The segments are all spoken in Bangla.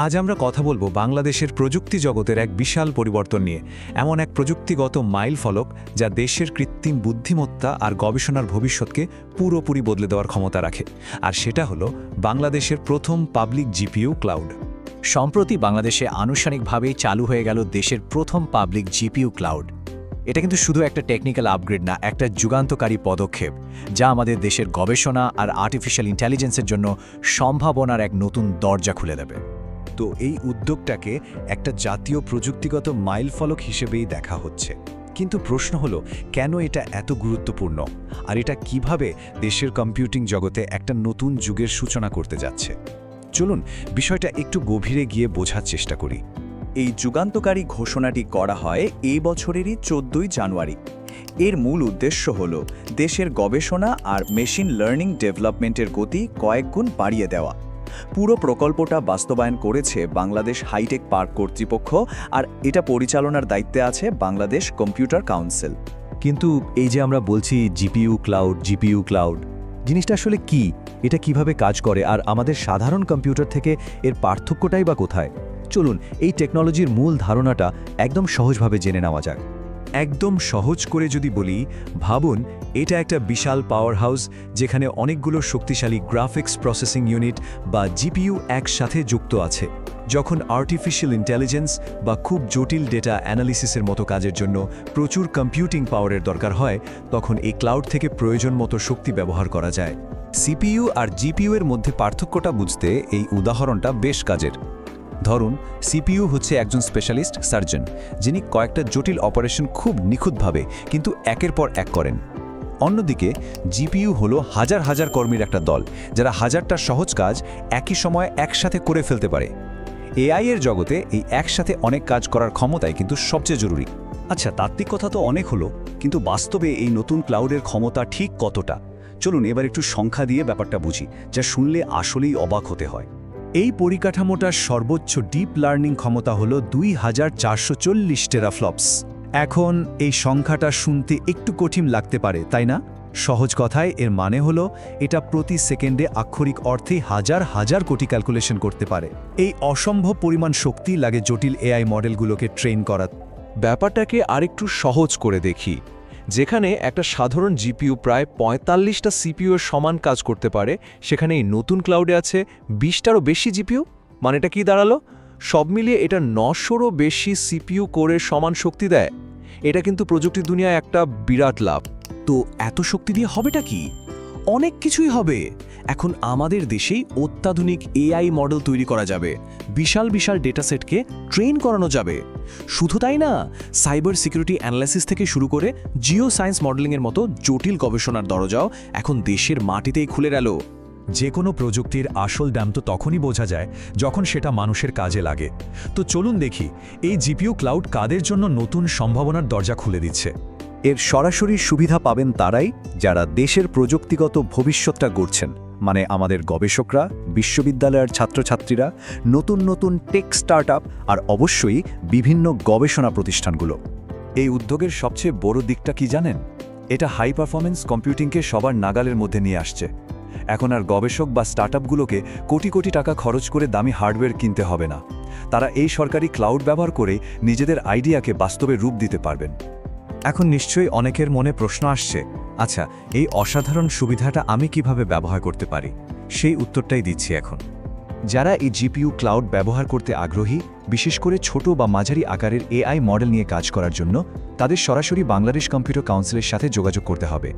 আজ আমরা কথা বলবো বাংলাদেশের প্রযুক্তি জগতের এক বিশাল পরিবর্তন নিয়ে, এমন এক প্রযুক্তিগত মাইলফলক যা দেশের কৃত্রিম বুদ্ধিমত্তা আর গবেষণার ভবিষ্যৎকে পুরোপুরি বদলে দেওয়ার ক্ষমতা রাখে। আর সেটা হলো বাংলাদেশের প্রথম পাবলিক জিপিইউ ক্লাউড। সম্প্রতি বাংলাদেশে আনুষ্ঠানিকভাবেই চালু হয়ে গেল দেশের প্রথম পাবলিক জিপিইউ ক্লাউড। এটা কিন্তু শুধু একটা টেকনিক্যাল আপগ্রেড না, একটা যুগান্তকারী পদক্ষেপ যা আমাদের দেশের গবেষণা আর আর্টিফিশিয়াল ইন্টেলিজেন্সের জন্য সম্ভাবনার এক নতুন দরজা খুলে দেবে। তো এই উদ্যোগটাকে একটা জাতীয় প্রযুক্তিগত মাইলফলক হিসেবেই দেখা হচ্ছে। কিন্তু প্রশ্ন হলো, কেন এটা এত গুরুত্বপূর্ণ, আর এটা কিভাবে দেশের কম্পিউটিং জগতে একটা নতুন যুগের সূচনা করতে যাচ্ছে? চলুন বিষয়টা একটু গভীরে গিয়ে বোঝার চেষ্টা করি। এই যুগান্তকারী ঘোষণাটি করা হয় এই বছরেরই 14ই জানুয়ারি। এর মূল উদ্দেশ্য হল দেশের গবেষণা আর মেশিন লার্নিং ডেভেলপমেন্টের গতি কয়েকগুণ বাড়িয়ে দেওয়া। পুরো প্রকল্পটা বাস্তবায়ন করেছে বাংলাদেশ হাইটেক পার্ক কর্তৃপক্ষ, আর এটা পরিচালনার দায়িত্বে আছে বাংলাদেশ কম্পিউটার কাউন্সিল। কিন্তু এই যে আমরা বলছি জিপিইউ ক্লাউড, জিনিসটা আসলে কি? এটা কিভাবে কাজ করে, আর আমাদের সাধারণ কম্পিউটার থেকে এর পার্থক্যটাই বা কোথায়? চলুন এই টেকনোলজির মূল ধারণাটা একদম সহজভাবে জেনে নেওয়া যাক। একদম সহজ করে যদি বলি, ভাবুন এটা একটা বিশাল পাওয়ার হাউস যেখানে অনেকগুলো শক্তিশালী গ্রাফিক্স প্রসেসিং ইউনিট বা জিপিইউ একসাথে যুক্ত আছে। যখন আর্টিফিশিয়াল ইন্টেলিজেন্স বা খুব জটিল ডেটা অ্যানালিসিসের মতো কাজের জন্য প্রচুর কম্পিউটিং পাওয়ারের দরকার হয়, তখন এই ক্লাউড থেকে প্রয়োজন মতো শক্তি ব্যবহার করা যায়। সিপিইউ আর জিপিইউ এর মধ্যে পার্থক্যটা বুঝতে এই উদাহরণটা বেশ কাজের। ধরুন, সিপিইউ হচ্ছে একজন স্পেশালিস্ট সার্জন, যিনি কয়েকটা জটিল অপারেশন খুব নিখুঁতভাবে কিন্তু একের পর এক করেন। অন্যদিকে জিপিইউ হলো হাজার হাজার কর্মীর একটা দল, যারা হাজারটা সহজ কাজ একই সময়ে একসাথে করে ফেলতে পারে। এআই এর জগতে এই একসাথে অনেক কাজ করার ক্ষমতাই কিন্তু সবচেয়ে জরুরি। আচ্ছা, তাত্ত্বিক কথা তো অনেক হলো, কিন্তু বাস্তবে এই নতুন ক্লাউডের ক্ষমতা ঠিক কতটা? চলুন এবার একটু সংখ্যা দিয়ে ব্যাপারটা বুঝি, যা শুনলে আসলেই অবাক হতে হয়। এই পরিকাঠামোটার সর্বোচ্চ ডিপ লার্নিং ক্ষমতা হল 2440 টেরাফ্লপস। এখন এই সংখ্যাটা শুনতে একটু কঠিন লাগতে পারে, তাই না? সহজ কথায় এর মানে হলো এটা প্রতি সেকেন্ডে আক্ষরিক অর্থে হাজার হাজার কোটি ক্যালকুলেশন করতে পারে। এই অসম্ভব পরিমাণ শক্তি লাগে জটিল এআই মডেলগুলোকে ট্রেন করা। ব্যাপারটাকে আরেকটু সহজ করে দেখি। যেখানে একটা সাধারণ জিপিইউ প্রায় 45টা সিপিইউ এর সমান কাজ করতে পারে, সেখানে এই নতুন ক্লাউডে আছে 20টারও বেশি জিপিইউ। মানেটা কি দাঁড়ালো? সব মিলিয়ে এটা 900রও বেশি সিপিইউ কোরের সমান শক্তি দেয়। এটা কিন্তু প্রযুক্তি দুনিয়ায় একটা বিরাট লাভ। তো এত শক্তি দিয়ে হবেটা কি? অনেক কিছুই হবে। এখন আমাদের দেশেই অত্যাধুনিক এআই মডেল তৈরি করা যাবে, বিশাল বিশাল ডেটাসেটকে ট্রেন করানো যাবে। শুধু তাই না, সাইবার সিকিউরিটি অ্যানালাইসিস থেকে শুরু করে জিও সায়েন্স মডেলিংয়ের মতো জটিল গবেষণার দরজাও এখন দেশের মাটিতেই খুলে গেল। যে কোনো প্রযুক্তির আসল দাম তো তখনই বোঝা যায় যখন সেটা মানুষের কাজে লাগে। তো চলুন দেখি এই জিপিইউ ক্লাউড কাদের জন্য নতুন সম্ভাবনার দরজা খুলে দিচ্ছে। এর সরাসরি সুবিধা পাবেন তারাই যারা দেশের প্রযুক্তিগত ভবিষ্যৎটা গড়ছেন, মানে আমাদের গবেষকরা, বিশ্ববিদ্যালয়ের ছাত্রছাত্রীরা, নতুন নতুন টেক স্টার্টআপ, আর অবশ্যই বিভিন্ন গবেষণা প্রতিষ্ঠানগুলো। এই উদ্যোগের সবচেয়ে বড় দিকটা কি জানেন? এটা হাই পারফরমেন্স কম্পিউটিংকে সবার নাগালের মধ্যে নিয়ে আসছে। এখন আর গবেষক বা স্টার্টআপগুলোকে কোটি কোটি টাকা খরচ করে দামি হার্ডওয়্যার কিনতে হবে না। তারা এই সরকারি ক্লাউড ব্যবহার করে নিজেদের আইডিয়াকে বাস্তবে রূপ দিতে পারবেন। এখন নিশ্চয়ই অনেকের মনে প্রশ্ন আসছে, আচ্ছা, এই অসাধারণ সুবিধাটা আমি কিভাবে ব্যবহার করতে পারি? সেই উত্তরটাই দিচ্ছি এখন। যারা এই জিপিইউ ক্লাউড ব্যবহার করতে আগ্রহী, বিশেষ করে ছোট বা মাঝারি আকারের এআই মডেল নিয়ে কাজ করার জন্য, তাদের সরাসরি বাংলাদেশ কম্পিউটার কাউন্সিলের সাথে যোগাযোগ করতে হবে।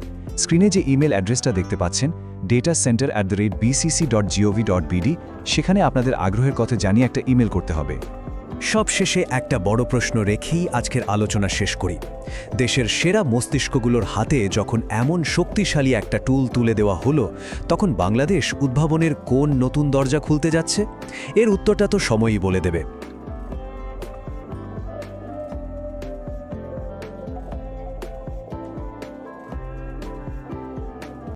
স্ক্রিনে যে ইমেল অ্যাড্রেসটা দেখতে পাচ্ছেন, datacenter@bcc.gov.bd, সেখানে আপনাদের আগ্রহের কথা জানিয়ে একটা ইমেল করতে হবে। সবশেষে একটা বড় প্রশ্ন রেখেই আজকের আলোচনা শেষ করি। দেশের সেরা মস্তিষ্কগুলোর হাতে যখন এমন শক্তিশালী একটা টুল তুলে দেওয়া হলো, তখন বাংলাদেশ উদ্ভাবনের কোন নতুন দরজা খুলতে যাচ্ছে? এর উত্তরটা তো সময়ই বলে দেবে।